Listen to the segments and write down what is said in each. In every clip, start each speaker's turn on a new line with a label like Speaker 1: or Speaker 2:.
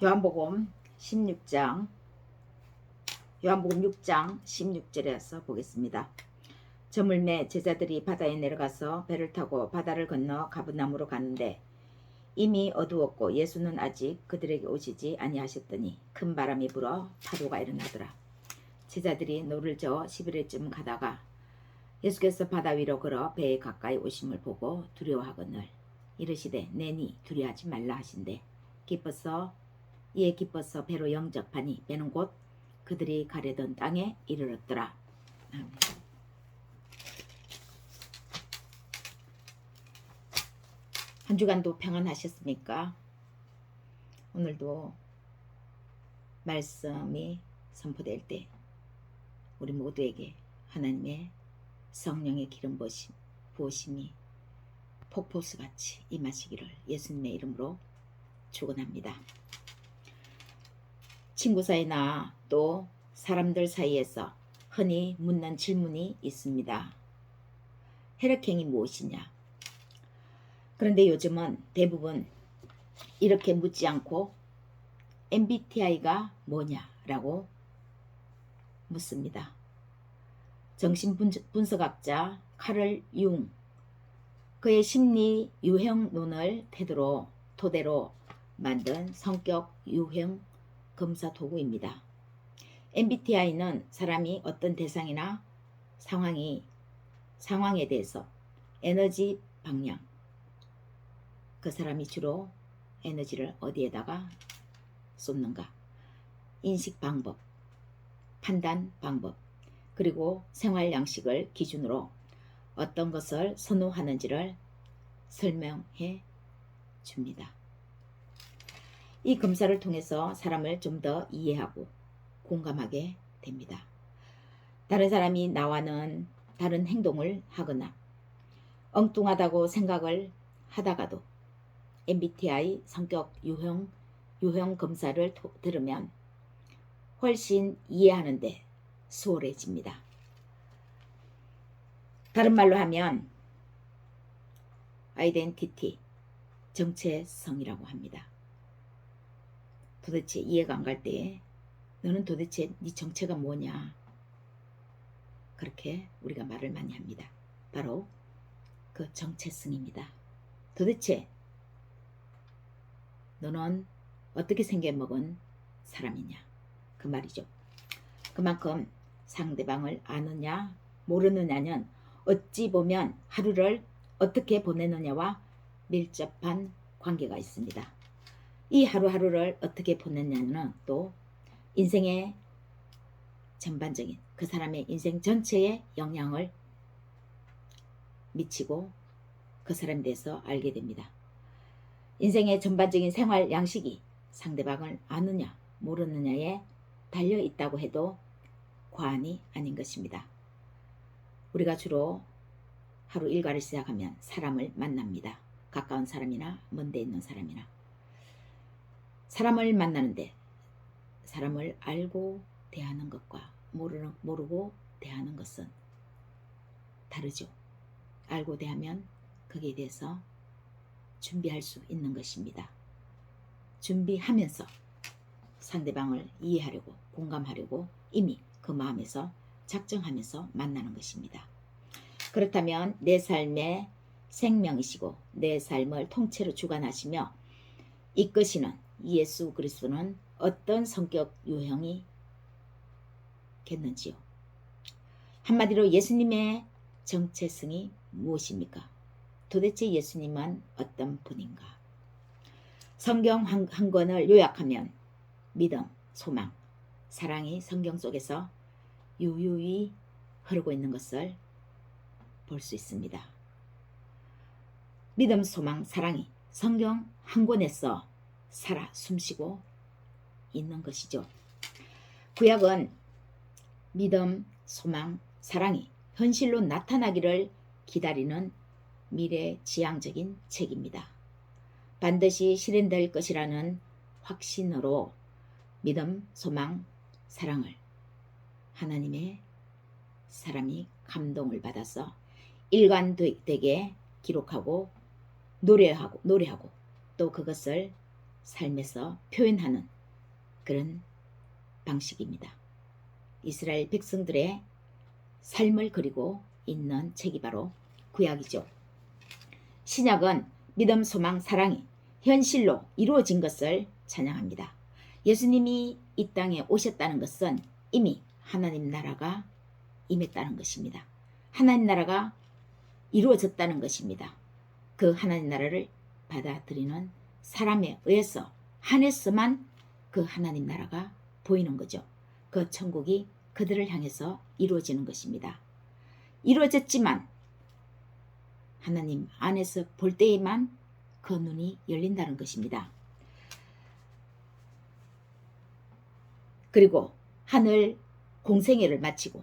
Speaker 1: 요한복음 16장 요한복음 6장 16절에서 보겠습니다. 저물매 제자들이 바다에 내려가서 배를 타고 바다를 건너 가버나움으로 가는데 이미 어두웠고 예수는 아직 그들에게 오시지 아니하셨더니 큰 바람이 불어 파도가 일어나더라. 제자들이 노를 저어 11회쯤 가다가 예수께서 바다 위로 걸어 배에 가까이 오심을 보고 두려워하거늘 이르시되 내니 두려워하지 말라 하신대 이에 기뻐서 배로 영접하니 배는 곧 그들이 가려던 땅에 이르렀더라. 아멘. 한 주간도 평안하셨습니까? 오늘도 말씀이 선포될 때 우리 모두에게 하나님의 성령의 기름 부으심이 폭포수같이 임하시기를 예수님의 이름으로 축원합니다. 친구 사이나 또 사람들 사이에서 흔히 묻는 질문이 있습니다. 혈액형이 무엇이냐? 그런데 요즘은 대부분 이렇게 묻지 않고 MBTI가 뭐냐라고 묻습니다. 정신분석학자 카를 융 그의 심리 유형론을 토대로 만든 성격 유형 검사 도구입니다. MBTI는 사람이 어떤 대상이나 상황에 대해서 에너지 방향, 그 사람이 주로 에너지를 어디에다가 쏟는가, 인식 방법, 판단 방법, 그리고 생활 양식을 기준으로 어떤 것을 선호하는지를 설명해 줍니다. 이 검사를 통해서 사람을 좀 더 이해하고 공감하게 됩니다. 다른 사람이 나와는 다른 행동을 하거나 엉뚱하다고 생각을 하다가도 MBTI 성격 유형 검사를 들으면 훨씬 이해하는데 수월해집니다. 다른 말로 하면 아이덴티티, 정체성이라고 합니다. 도대체 이해가 안 갈 때에 너는 도대체 네 정체가 뭐냐? 그렇게 우리가 말을 많이 합니다. 바로 그 정체성입니다. 도대체 너는 어떻게 생겨먹은 사람이냐? 그 말이죠. 그만큼 상대방을 아느냐 모르느냐는 어찌 보면 하루를 어떻게 보내느냐와 밀접한 관계가 있습니다. 이 하루하루를 어떻게 보냈냐는 또 인생의 전반적인 그 사람의 인생 전체에 영향을 미치고 그 사람에 대해서 알게 됩니다. 인생의 전반적인 생활 양식이 상대방을 아느냐 모르느냐에 달려 있다고 해도 과언이 아닌 것입니다. 우리가 주로 하루 일과를 시작하면 사람을 만납니다. 가까운 사람이나 먼데 있는 사람이나. 사람을 만나는데 사람을 알고 대하는 것과 모르고 대하는 것은 다르죠. 알고 대하면 거기에 대해서 준비할 수 있는 것입니다. 준비하면서 상대방을 이해하려고 공감하려고 이미 그 마음에서 작정하면서 만나는 것입니다. 그렇다면 내 삶의 생명이시고 내 삶을 통째로 주관하시며 이끄시는 예수 그리스도는 어떤 성격 유형이 겠는지요? 한마디로 예수님의 정체성이 무엇입니까? 도대체 예수님은 어떤 분인가? 성경 한 권을 요약하면 믿음, 소망, 사랑이 성경 속에서 유유히 흐르고 있는 것을 볼 수 있습니다. 믿음, 소망, 사랑이 성경 한 권에서 살아 숨쉬고 있는 것이죠. 구약은 믿음, 소망, 사랑이 현실로 나타나기를 기다리는 미래지향적인 책입니다. 반드시 실현될 것이라는 확신으로 믿음, 소망, 사랑을 하나님의 사람이 감동을 받아서 일관되게 기록하고 노래하고 또 그것을 삶에서 표현하는 그런 방식입니다. 이스라엘 백성들의 삶을 그리고 있는 책이 바로 구약이죠. 신약은 믿음, 소망, 사랑이 현실로 이루어진 것을 찬양합니다. 예수님이 이 땅에 오셨다는 것은 이미 하나님 나라가 임했다는 것입니다. 하나님 나라가 이루어졌다는 것입니다. 그 하나님 나라를 받아들이는 사람에 의해서 한해서만 그 하나님 나라가 보이는 거죠. 그 천국이 그들을 향해서 이루어지는 것입니다. 이루어졌지만 하나님 안에서 볼 때에만 그 눈이 열린다는 것입니다. 그리고 하늘 공생애를 마치고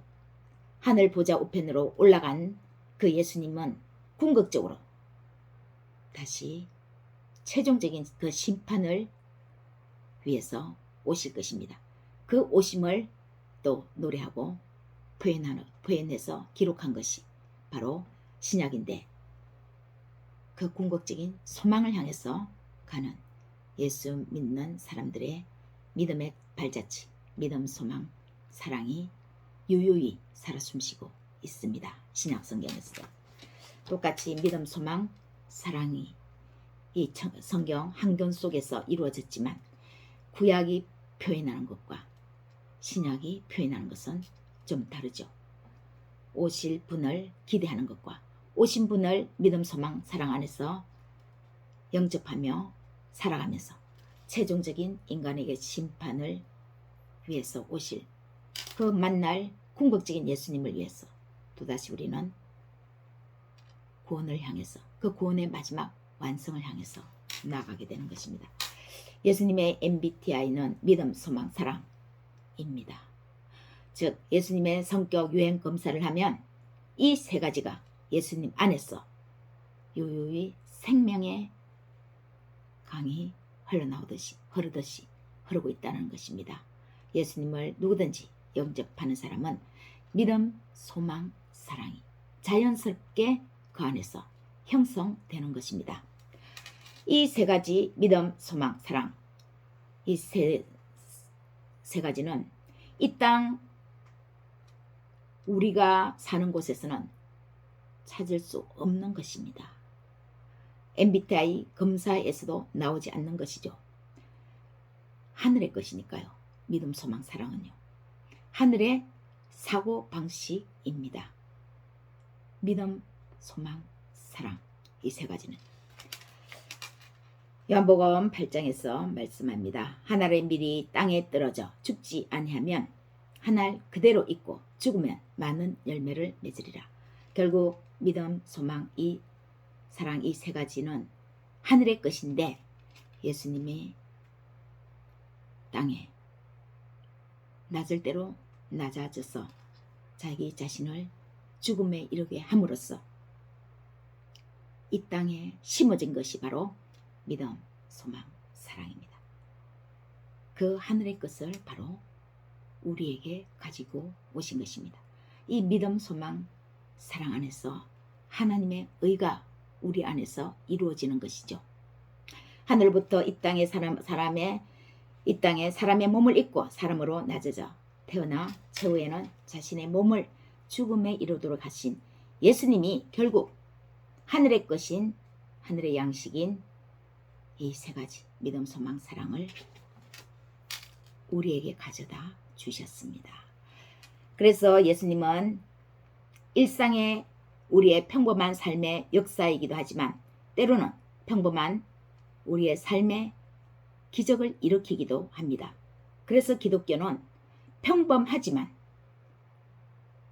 Speaker 1: 하늘 보좌 우편으로 올라간 그 예수님은 궁극적으로 다시 최종적인 그 심판을 위해서 오실 것입니다. 그 오심을 또 노래하고 표현해서 기록한 것이 바로 신약인데, 그 궁극적인 소망을 향해서 가는 예수 믿는 사람들의 믿음의 발자취, 믿음, 소망, 사랑이 유유히 살아 숨쉬고 있습니다. 신약 성경에서도 똑같이 믿음, 소망, 사랑이 이 성경 한권 속에서 이루어졌지만 구약이 표현하는 것과 신약이 표현하는 것은 좀 다르죠. 오실 분을 기대하는 것과 오신 분을 믿음, 소망, 사랑 안에서 영접하며 살아가면서 최종적인 인간에게 심판을 위해서 오실 그 만날 궁극적인 예수님을 위해서 또다시 우리는 구원을 향해서, 그 구원의 마지막 완성을 향해서 나아가게 되는 것입니다. 예수님의 MBTI는 믿음, 소망, 사랑입니다. 즉 예수님의 성격 유행 검사를 하면 이 세 가지가 예수님 안에서 유유히 생명의 강이 흐르듯이 흐르고 있다는 것입니다. 예수님을 누구든지 영접하는 사람은 믿음, 소망, 사랑이 자연스럽게 그 안에서 형성되는 것입니다. 이 세 가지 믿음, 소망, 사랑, 이 세 가지는 이 땅 우리가 사는 곳에서는 찾을 수 없는 것입니다. MBTI 검사에서도 나오지 않는 것이죠. 하늘의 것이니까요. 믿음, 소망, 사랑은요. 하늘의 사고방식입니다. 믿음, 소망, 사랑, 이 세 가지는 요한복음 8장에서 말씀합니다. 한 알의 밀이 땅에 떨어져 죽지 아니하면 한 알 그대로 있고 죽으면 많은 열매를 맺으리라. 결국 믿음, 소망, 이 사랑, 이 세 가지는 하늘의 것인데 예수님이 땅에 낮을 대로 낮아져서 자기 자신을 죽음에 이르게 함으로써 이 땅에 심어진 것이 바로 믿음, 소망, 사랑입니다. 그 하늘의 것을 바로 우리에게 가지고 오신 것입니다. 이 믿음, 소망, 사랑 안에서 하나님의 의가 우리 안에서 이루어지는 것이죠. 하늘부터 이 땅에 사람의 몸을 입고 사람으로 낮아져 태어나 최후에는 자신의 몸을 죽음에 이르도록 하신 예수님이 결국 하늘의 것인, 하늘의 양식인 이 세 가지 믿음, 소망, 사랑을 우리에게 가져다 주셨습니다. 그래서 예수님은 일상의 우리의 평범한 삶의 역사이기도 하지만 때로는 평범한 우리의 삶의 기적을 일으키기도 합니다. 그래서 기독교는 평범하지만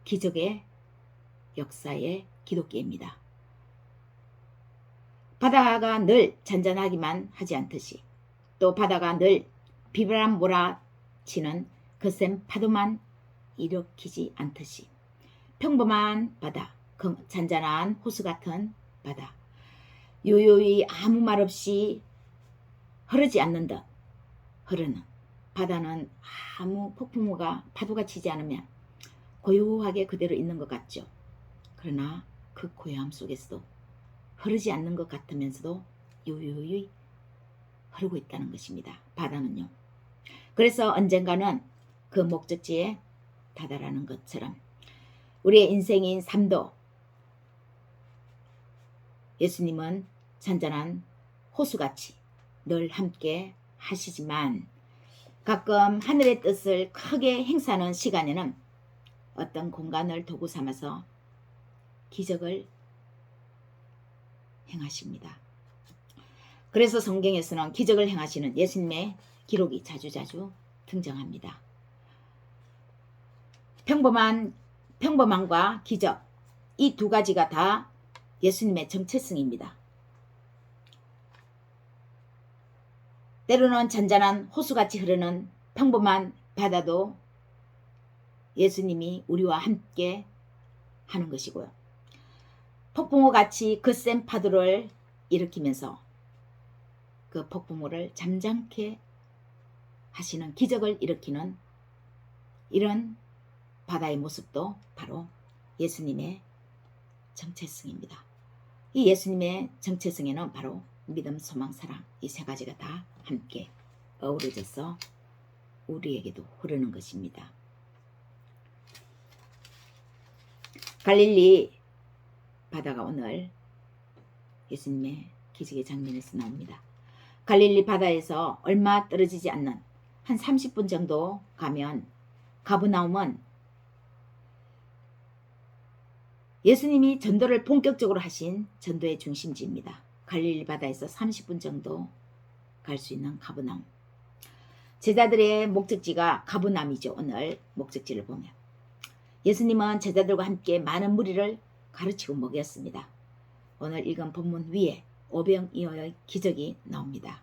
Speaker 1: 기적의 역사의 기독교입니다. 바다가 늘 잔잔하기만 하지 않듯이, 또 바다가 늘 비바람 몰아치는 거센 파도만 일으키지 않듯이 평범한 바다, 잔잔한 호수 같은 바다, 요요히 아무 말 없이 흐르지 않는 듯 흐르는 바다는 아무 폭풍우가 파도가 치지 않으면 고요하게 그대로 있는 것 같죠. 그러나 그 고요함 속에서도 흐르지 않는 것 같으면서도 요요히 흐르고 있다는 것입니다. 바다는요. 그래서 언젠가는 그 목적지에 다다라는 것처럼 우리의 인생인 삶도 예수님은 잔잔한 호수같이 늘 함께 하시지만 가끔 하늘의 뜻을 크게 행사하는 시간에는 어떤 공간을 도구 삼아서 기적을 행하십니다. 그래서 성경에서는 기적을 행하시는 예수님의 기록이 자주자주 등장합니다. 평범함과 기적, 이 두 가지가 다 예수님의 정체성입니다. 때로는 잔잔한 호수같이 흐르는 평범한 바다도 예수님이 우리와 함께 하는 것이고요. 폭풍우같이 거센 파도를 일으키면서 그 폭풍우를 잠잠케 하시는 기적을 일으키는 이런 바다의 모습도 바로 예수님의 정체성입니다. 이 예수님의 정체성에는 바로 믿음, 소망, 사랑 이 세 가지가 다 함께 어우러져서 우리에게도 흐르는 것입니다. 갈릴리 바다가 오늘 예수님의 기적의 장면에서 나옵니다. 갈릴리 바다에서 얼마 떨어지지 않는 한 30분 정도 가면 가브나움은 예수님이 전도를 본격적으로 하신 전도의 중심지입니다. 갈릴리 바다에서 30분 정도 갈 수 있는 가브나움. 제자들의 목적지가 가브나움이죠. 오늘 목적지를 보면 예수님은 제자들과 함께 많은 무리를 가르치고 먹였습니다. 오늘 읽은 본문 위에 오병이어의 기적이 나옵니다.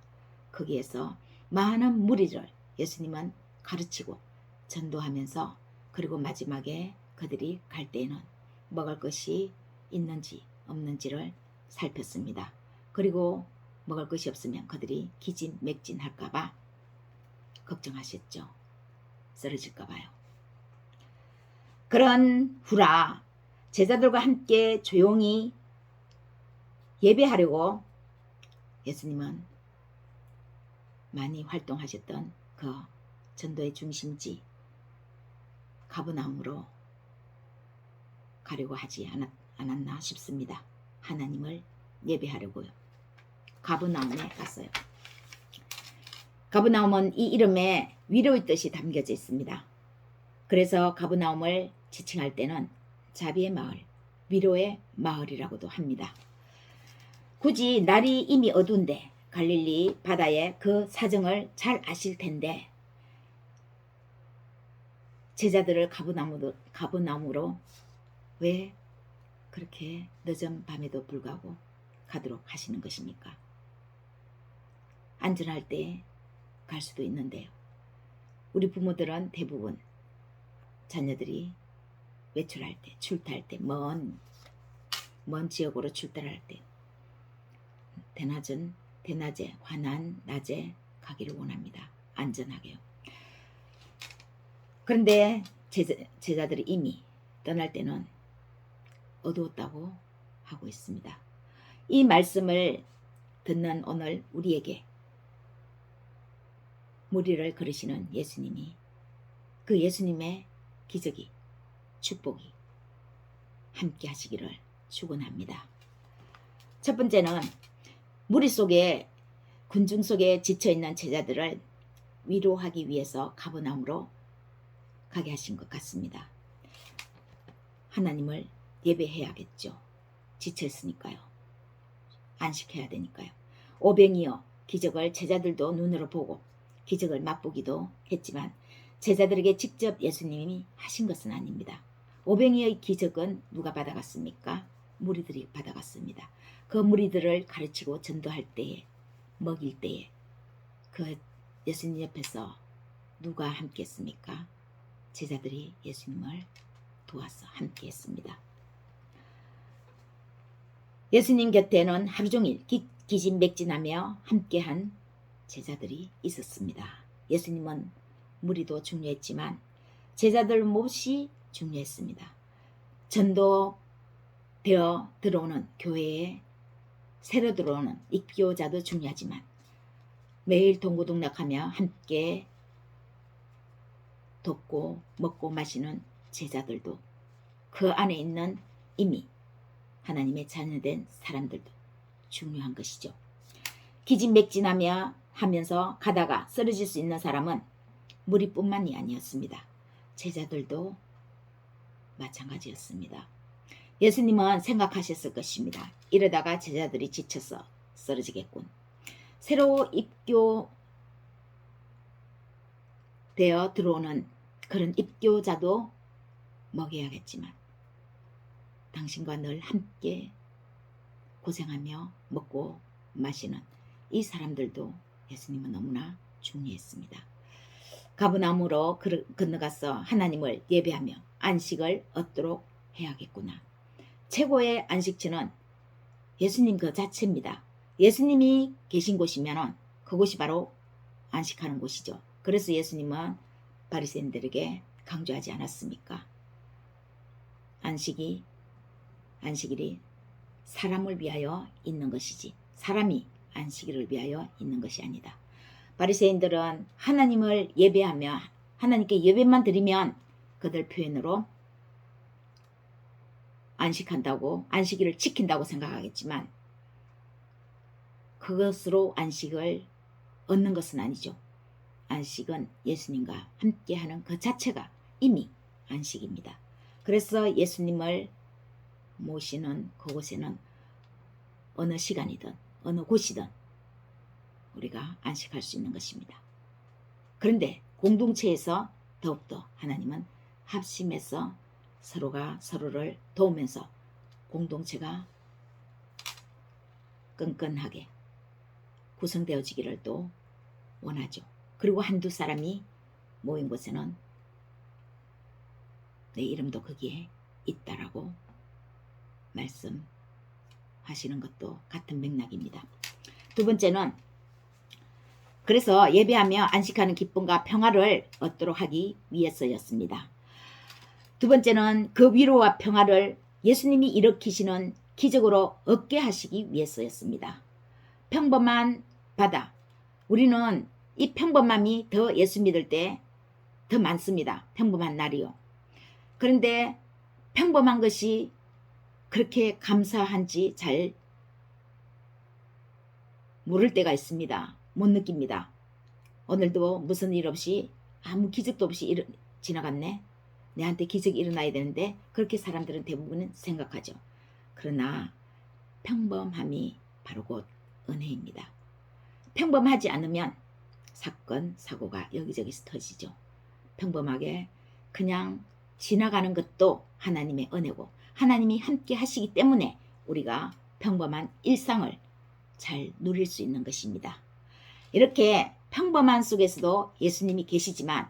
Speaker 1: 거기에서 많은 무리를 예수님은 가르치고 전도하면서 그리고 마지막에 그들이 갈 때에는 먹을 것이 있는지 없는지를 살폈습니다. 그리고 먹을 것이 없으면 그들이 기진맥진할까봐 걱정하셨죠. 쓰러질까봐요. 그런 후라 제자들과 함께 조용히 예배하려고 예수님은 많이 활동하셨던 그 전도의 중심지 가브나움으로 가려고 하지 않았나 싶습니다. 하나님을 예배하려고요. 가브나움에 갔어요. 가브나움은 이 이름에 위로의 뜻이 담겨져 있습니다. 그래서 가브나움을 지칭할 때는 자비의 마을, 위로의 마을이라고도 합니다. 굳이 날이 이미 어두운데 갈릴리 바다의 그 사정을 잘 아실 텐데 제자들을 가브나움으로 왜 그렇게 늦은 밤에도 불구하고 가도록 하시는 것입니까? 안전할 때 갈 수도 있는데요. 우리 부모들은 대부분 자녀들이 외출할 때, 출타할 때, 먼 지역으로 출타할 때 대낮에 환한 낮에 가기를 원합니다. 안전하게요. 그런데 제자들이 이미 떠날 때는 어두웠다고 하고 있습니다. 이 말씀을 듣는 오늘 우리에게 무리를 걸으시는 예수님이 그 예수님의 기적이 축복이 함께 하시기를 축원합니다. 첫 번째는 무리 속에 군중 속에 지쳐있는 제자들을 위로하기 위해서 가버나움으로 가게 하신 것 같습니다. 하나님을 예배해야겠죠. 지쳤으니까요. 안식해야 되니까요. 오병이어 기적을 제자들도 눈으로 보고 기적을 맛보기도 했지만 제자들에게 직접 예수님이 하신 것은 아닙니다. 오병이어의 기적은 누가 받아갔습니까? 무리들이 받아갔습니다. 그 무리들을 가르치고 전도할 때에 먹일 때에 그 예수님 옆에서 누가 함께 했습니까? 제자들이 예수님을 도와서 함께 했습니다. 예수님 곁에는 하루 종일 기진맥진하며 함께한 제자들이 있었습니다. 예수님은 무리도 중요했지만 제자들 몹시 중요했습니다. 전도되어 들어오는 교회에 새로 들어오는 입교자도 중요하지만 매일 동고동락하며 함께 돕고 먹고 마시는 제자들도 그 안에 있는 이미 하나님의 자녀된 사람들도 중요한 것이죠. 기진맥진하며 하면서 가다가 쓰러질 수 있는 사람은 무리뿐만이 아니었습니다. 제자들도 마찬가지였습니다. 예수님은 생각하셨을 것입니다. 이러다가 제자들이 지쳐서 쓰러지겠군. 새로 입교되어 들어오는 그런 입교자도 먹여야겠지만 당신과 늘 함께 고생하며 먹고 마시는 이 사람들도 예수님은 너무나 중요했습니다. 가브나움으로 건너가서 하나님을 예배하며 안식을 얻도록 해야겠구나. 최고의 안식처는 예수님 그 자체입니다. 예수님이 계신 곳이면 그곳이 바로 안식하는 곳이죠. 그래서 예수님은 바리새인들에게 강조하지 않았습니까? 안식일이 사람을 위하여 있는 것이지 사람이 안식일을 위하여 있는 것이 아니다. 바리새인들은 하나님을 예배하며 하나님께 예배만 드리면 그들 표현으로 안식한다고 안식일을 지킨다고 생각하겠지만 그것으로 안식을 얻는 것은 아니죠. 안식은 예수님과 함께하는 그 자체가 이미 안식입니다. 그래서 예수님을 모시는 그곳에는 어느 시간이든 어느 곳이든 우리가 안식할 수 있는 것입니다. 그런데 공동체에서 더욱더 하나님은 합심해서 서로가 서로를 도우면서 공동체가 끈끈하게 구성되어지기를 또 원하죠. 그리고 한두 사람이 모인 곳에는 내 이름도 거기에 있다라고 말씀하시는 것도 같은 맥락입니다. 두 번째는 그래서 예배하며 안식하는 기쁨과 평화를 얻도록 하기 위해서였습니다. 두 번째는 그 위로와 평화를 예수님이 일으키시는 기적으로 얻게 하시기 위해서였습니다. 평범한 바다, 우리는 이 평범함이 더 예수 믿을 때 더 많습니다. 평범한 날이요. 그런데 평범한 것이 그렇게 감사한지 잘 모를 때가 있습니다. 못 느낍니다. 오늘도 무슨 일 없이 아무 기적도 없이 지나갔네. 내한테 기적이 일어나야 되는데 그렇게 사람들은 대부분은 생각하죠. 그러나 평범함이 바로 곧 은혜입니다. 평범하지 않으면 사건, 사고가 여기저기서 터지죠. 평범하게 그냥 지나가는 것도 하나님의 은혜고 하나님이 함께 하시기 때문에 우리가 평범한 일상을 잘 누릴 수 있는 것입니다. 이렇게 평범한 속에서도 예수님이 계시지만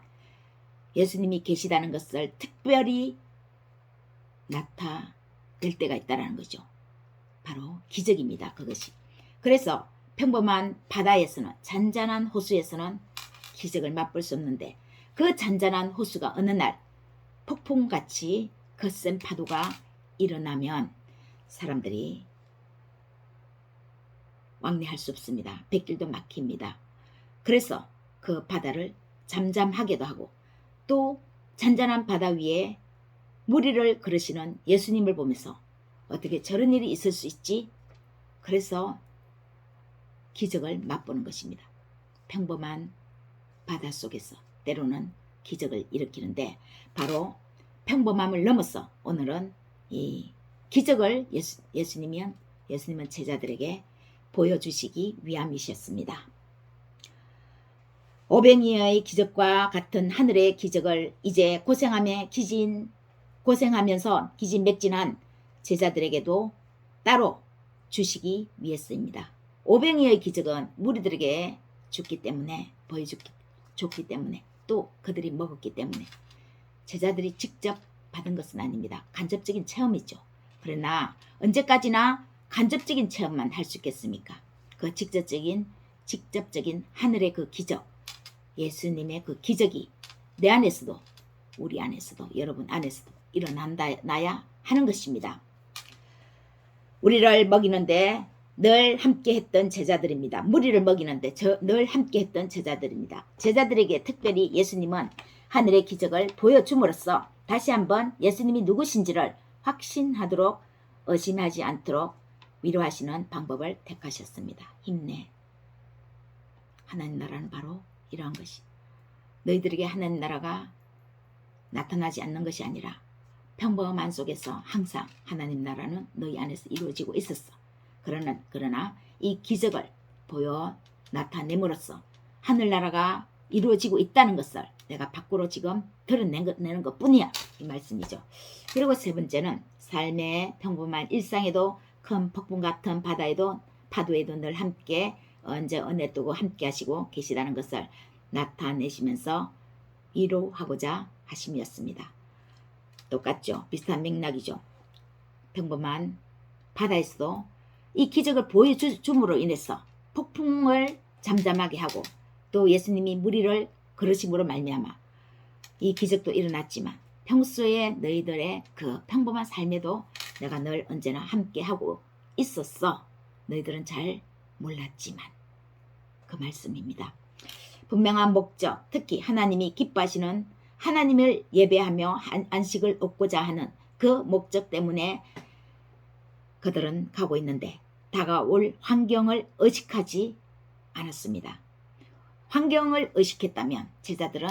Speaker 1: 예수님이 계시다는 것을 특별히 나타낼 때가 있다는 거죠. 바로 기적입니다. 그것이. 그래서 평범한 바다에서는 잔잔한 호수에서는 기적을 맛볼 수 없는데 그 잔잔한 호수가 어느 날 폭풍같이 거센 파도가 일어나면 사람들이 왕래할 수 없습니다. 백길도 막힙니다. 그래서 그 바다를 잠잠하게도 하고 또 잔잔한 바다 위에 무리를 걸으시는 예수님을 보면서 어떻게 저런 일이 있을 수 있지? 그래서 기적을 맛보는 것입니다. 평범한 바다 속에서 때로는 기적을 일으키는데 바로 평범함을 넘어서 오늘은 이 기적을 예수님은 제자들에게 보여주시기 위함이셨습니다. 오병이어의 기적과 같은 하늘의 기적을 이제 고생하면서 기진맥진한 제자들에게도 따로 주시기 위해서입니다. 오병이어의 기적은 무리들에게 줬기 때문에 줬기 때문에 또 그들이 먹었기 때문에 제자들이 직접 받은 것은 아닙니다. 간접적인 체험이죠. 그러나 언제까지나 간접적인 체험만 할 수 있겠습니까? 그 직접적인 하늘의 그 기적, 예수님의 그 기적이 내 안에서도 우리 안에서도 여러분 안에서도 일어나야 하는 것입니다. 우리를 먹이는데 늘 함께 했던 제자들입니다. 무리를 먹이는데 늘 함께 했던 제자들입니다. 제자들에게 특별히 예수님은 하늘의 기적을 보여줌으로써 다시 한번 예수님이 누구신지를 확신하도록 의심하지 않도록 위로하시는 방법을 택하셨습니다. 힘내. 하나님 나라는 바로 이러한 것이. 너희들에게 하나님 나라가 나타나지 않는 것이 아니라 평범한 속에서 항상 하나님 나라는 너희 안에서 이루어지고 있었어. 그러나 이 기적을 보여 나타냄으로써 하늘나라가 이루어지고 있다는 것을 내가 밖으로 지금 드러내는 것 뿐이야. 이 말씀이죠. 그리고 세 번째는 삶의 평범한 일상에도 큰 폭풍 같은 파도에도 늘 함께 언제 은혜 두고 함께 하시고 계시다는 것을 나타내시면서 위로하고자 하심이었습니다. 똑같죠. 비슷한 맥락이죠. 평범한 바다에서도 이 기적을 보여줌으로 인해서 폭풍을 잠잠하게 하고 또 예수님이 무리를 그러심으로 말미암아 이 기적도 일어났지만 평소에 너희들의 그 평범한 삶에도 내가 늘 언제나 함께하고 있었어. 너희들은 잘 몰랐지만 그 말씀입니다. 분명한 목적, 특히 하나님이 기뻐하시는 하나님을 예배하며 안식을 얻고자 하는 그 목적 때문에 그들은 가고 있는데 다가올 환경을 의식하지 않았습니다. 환경을 의식했다면 제자들은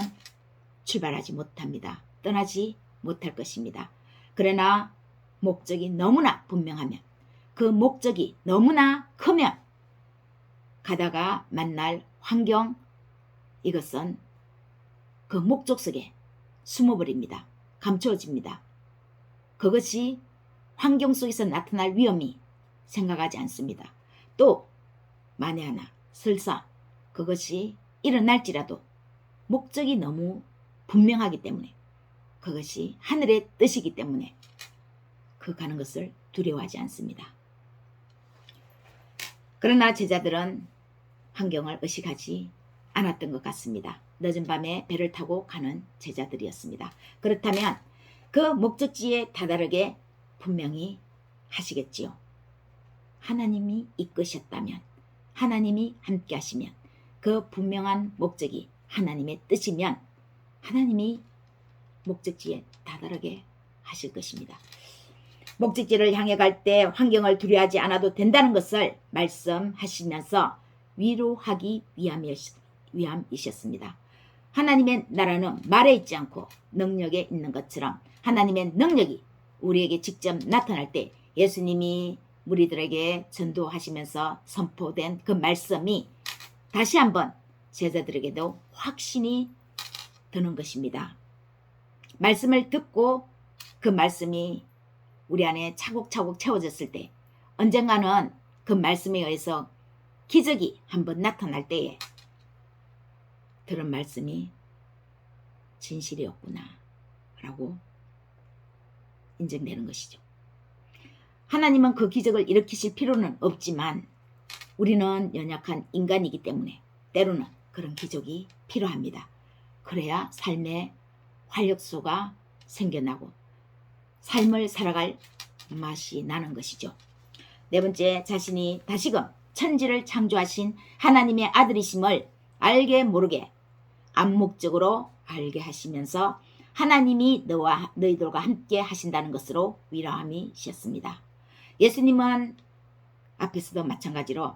Speaker 1: 출발하지 못합니다. 떠나지 못할 것입니다. 그러나 목적이 너무나 분명하면 그 목적이 너무나 크면 가다가 만날 환경 이것은 그 목적 속에 숨어버립니다. 감추어집니다. 그것이 환경 속에서 나타날 위험이 생각하지 않습니다. 또 만에 하나 설사 그것이 일어날지라도 목적이 너무 분명하기 때문에 그것이 하늘의 뜻이기 때문에 그 가는 것을 두려워하지 않습니다. 그러나 제자들은 환경을 의식하지 않았던 것 같습니다. 늦은 밤에 배를 타고 가는 제자들이었습니다. 그렇다면 그 목적지에 다다르게 분명히 하시겠지요. 하나님이 이끄셨다면, 하나님이 함께 하시면, 그 분명한 목적이 하나님의 뜻이면 하나님이 목적지에 다다르게 하실 것입니다. 목적지를 향해 갈 때 환경을 두려워하지 않아도 된다는 것을 말씀하시면서 위로하기 위함이셨습니다. 하나님의 나라는 말에 있지 않고 능력에 있는 것처럼 하나님의 능력이 우리에게 직접 나타날 때 예수님이 무리들에게 전도하시면서 선포된 그 말씀이 다시 한번 제자들에게도 확신이 드는 것입니다. 말씀을 듣고 그 말씀이 우리 안에 차곡차곡 채워졌을 때 언젠가는 그 말씀에 의해서 기적이 한번 나타날 때에 들은 말씀이 진실이었구나 라고 인정되는 것이죠. 하나님은 그 기적을 일으키실 필요는 없지만 우리는 연약한 인간이기 때문에 때로는 그런 기적이 필요합니다. 그래야 삶의 활력소가 생겨나고 삶을 살아갈 맛이 나는 것이죠. 네 번째, 자신이 다시금 천지를 창조하신 하나님의 아들이심을 알게 모르게 암묵적으로 알게 하시면서 하나님이 너와 너희들과 함께 하신다는 것으로 위로함이셨습니다. 예수님은 앞에서도 마찬가지로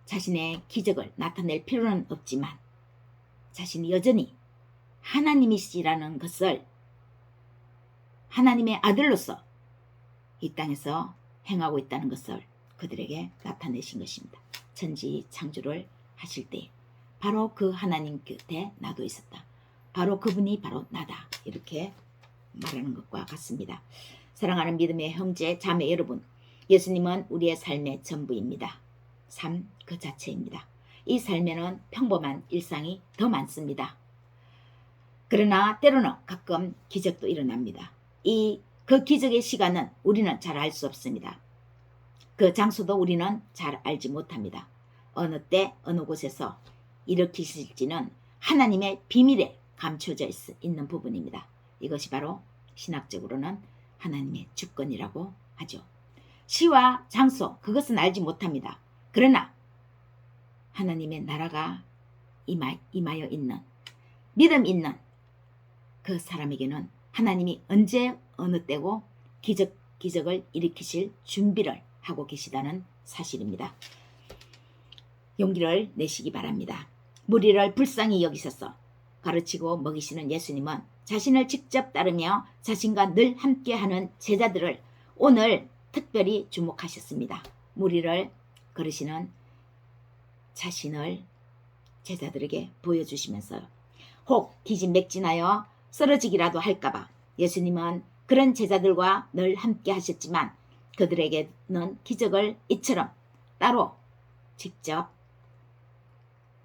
Speaker 1: 자신의 기적을 나타낼 필요는 없지만 자신이 여전히 하나님이시라는 것을 하나님의 아들로서 이 땅에서 행하고 있다는 것을 그들에게 나타내신 것입니다. 천지 창조를 하실 때 바로 그 하나님 곁에 나도 있었다. 바로 그분이 바로 나다. 이렇게 말하는 것과 같습니다. 사랑하는 믿음의 형제, 자매 여러분, 예수님은 우리의 삶의 전부입니다. 삶 그 자체입니다. 이 삶에는 평범한 일상이 더 많습니다. 그러나 때로는 가끔 기적도 일어납니다. 그 기적의 시간은 우리는 잘 알 수 없습니다. 그 장소도 우리는 잘 알지 못합니다. 어느 때 어느 곳에서 일으키실지는 하나님의 비밀에 감춰져 있는 부분입니다. 이것이 바로 신학적으로는 하나님의 주권이라고 하죠. 시와 장소 그것은 알지 못합니다. 그러나 하나님의 나라가 임하여 있는 믿음 있는 그 사람에게는 하나님이 언제 어느 때고 기적을 일으키실 준비를 하고 계시다는 사실입니다. 용기를 내시기 바랍니다. 무리를 불쌍히 여기셔서 가르치고 먹이시는 예수님은 자신을 직접 따르며 자신과 늘 함께하는 제자들을 오늘 특별히 주목하셨습니다. 무리를 걸으시는 자신을 제자들에게 보여주시면서요. 혹 기진맥진하여 쓰러지기라도 할까봐 예수님은 그런 제자들과 늘 함께 하셨지만 그들에게는 기적을 이처럼 따로 직접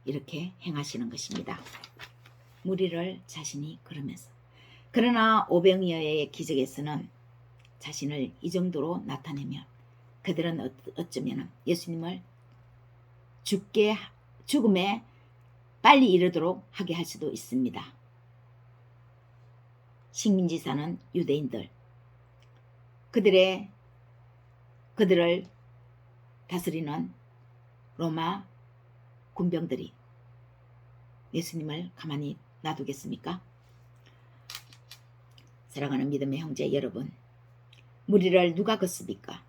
Speaker 1: 이렇게 행하시는 것입니다. 무리를 자신이 걸으면서. 그러나 오병이어의 기적에서는 자신을 이 정도로 나타내면 그들은 어쩌면 예수님을 죽음에 빨리 이르도록 하게 할 수도 있습니다. 식민지 사는 유대인들, 그들을 다스리는 로마 군병들이 예수님을 가만히 놔두겠습니까? 사랑하는 믿음의 형제 여러분, 무리를 누가 걷습니까?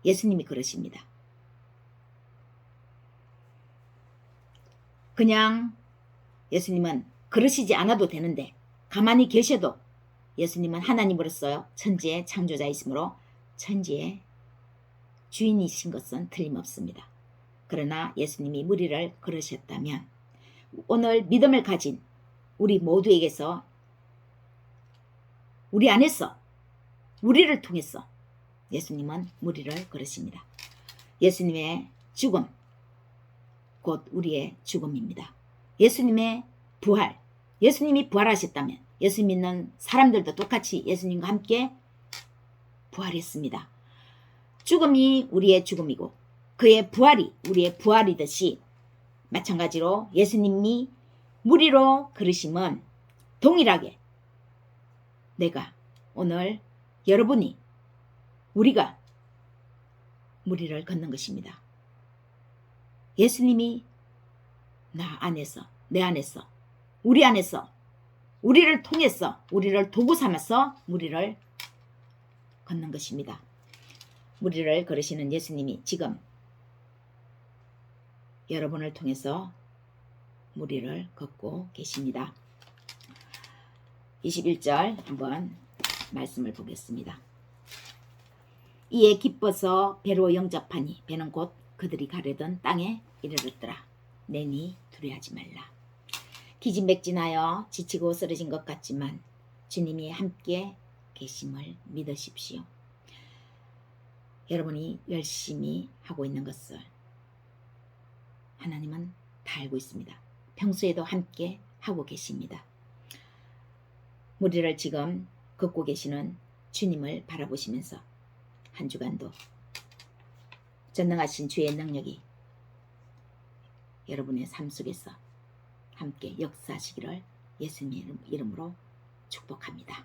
Speaker 1: 예수님이 그러십니다. 그냥 예수님은 그러시지 않아도 되는데 가만히 계셔도 예수님은 하나님으로서 천지의 창조자이시므로 천지의 주인이신 것은 틀림없습니다. 그러나 예수님이 무리를 걸으셨다면 오늘 믿음을 가진 우리 모두에게서 우리 안에서 우리를 통해서 예수님은 무리를 걸으십니다. 예수님의 죽음 곧 우리의 죽음입니다. 예수님의 부활, 예수님이 부활하셨다면 예수 믿는 사람들도 똑같이 예수님과 함께 부활했습니다. 죽음이 우리의 죽음이고 그의 부활이 우리의 부활이듯이 마찬가지로 예수님이 무리로 걸으심은 동일하게 내가 오늘 여러분이 우리가 무리를 걷는 것입니다. 예수님이 나 안에서 내 안에서 우리 안에서 우리를 통해서 우리를 도구 삼아서 무리를 걷는 것입니다. 무리를 걸으시는 예수님이 지금 여러분을 통해서 무리를 걷고 계십니다. 21절 한번 말씀을 보겠습니다. 이에 기뻐서 배로 영접하니 배는 곧 그들이 가려던 땅에 이르렀더라. 내니 두려워하지 말라. 기진맥진하여 지치고 쓰러진 것 같지만 주님이 함께 계심을 믿으십시오. 여러분이 열심히 하고 있는 것을 하나님은 다 알고 있습니다. 평소에도 함께 하고 계십니다. 무리를 지금 걷고 계시는 주님을 바라보시면서 한 주간도 전능하신 주의 능력이 여러분의 삶 속에서 함께 역사하시기를 예수님 이름으로 축복합니다.